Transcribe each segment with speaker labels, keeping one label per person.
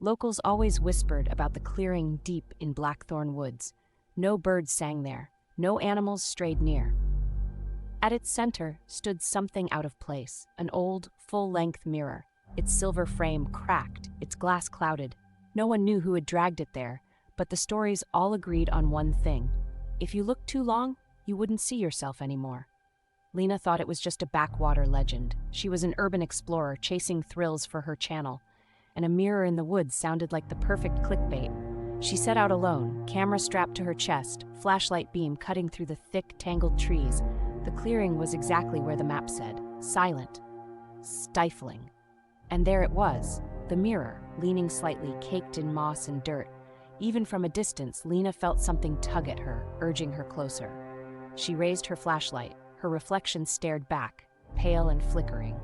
Speaker 1: Locals always whispered about the clearing deep in Blackthorn Woods. No birds sang there, no animals strayed near. At its center stood something out of place, an old, full-length mirror. Its silver frame cracked, its glass clouded. No one knew who had dragged it there, but the stories all agreed on one thing. If you looked too long, you wouldn't see yourself anymore. Lena thought it was just a backwater legend. She was an urban explorer chasing thrills for her channel, and a mirror in the woods sounded like the perfect clickbait. She set out alone, camera strapped to her chest, flashlight beam cutting through the thick, tangled trees. The clearing was exactly where the map said, silent, stifling. And there it was, the mirror, leaning slightly, caked in moss and dirt. Even from a distance, Lena felt something tug at her, urging her closer. She raised her flashlight. Her reflection stared back, pale and flickering.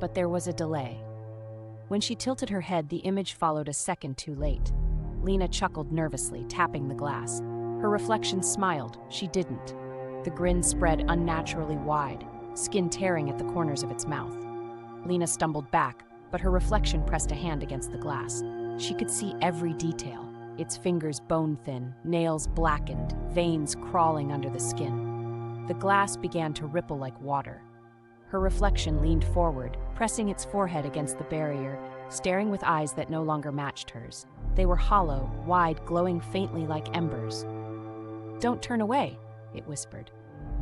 Speaker 1: But there was a delay. When she tilted her head, the image followed a second too late. Lena chuckled nervously, tapping the glass. Her reflection smiled. She didn't. The grin spread unnaturally wide, skin tearing at the corners of its mouth. Lena stumbled back, but her reflection pressed a hand against the glass. She could see every detail, its fingers bone-thin, nails blackened, veins crawling under the skin. The glass began to ripple like water. Her reflection leaned forward, pressing its forehead against the barrier, staring with eyes that no longer matched hers. They were hollow, wide, glowing faintly like embers. "Don't turn away," it whispered.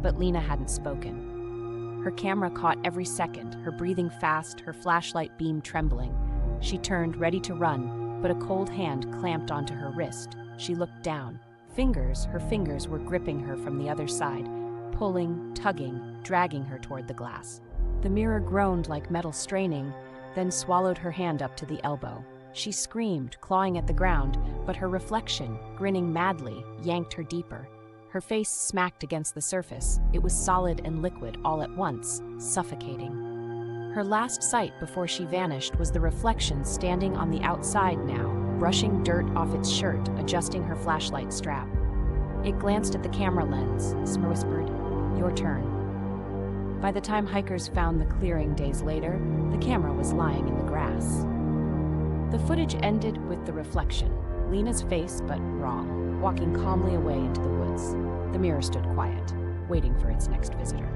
Speaker 1: But Lena hadn't spoken. Her camera caught every second, her breathing fast, her flashlight beam trembling. She turned, ready to run, but a cold hand clamped onto her wrist. She looked down. Her fingers were gripping her from the other side, pulling, tugging, dragging her toward the glass. The mirror groaned like metal straining, then swallowed her hand up to the elbow. She screamed, clawing at the ground, but her reflection, grinning madly, yanked her deeper. Her face smacked against the surface. It was solid and liquid all at once, suffocating. Her last sight before she vanished was the reflection standing on the outside now, brushing dirt off its shirt, adjusting her flashlight strap. It glanced at the camera lens, whispered, "Your turn." By the time hikers found the clearing days later, the camera was lying in the grass. The footage ended with the reflection, Lena's face but wrong, walking calmly away into the woods. The mirror stood quiet, waiting for its next visitor.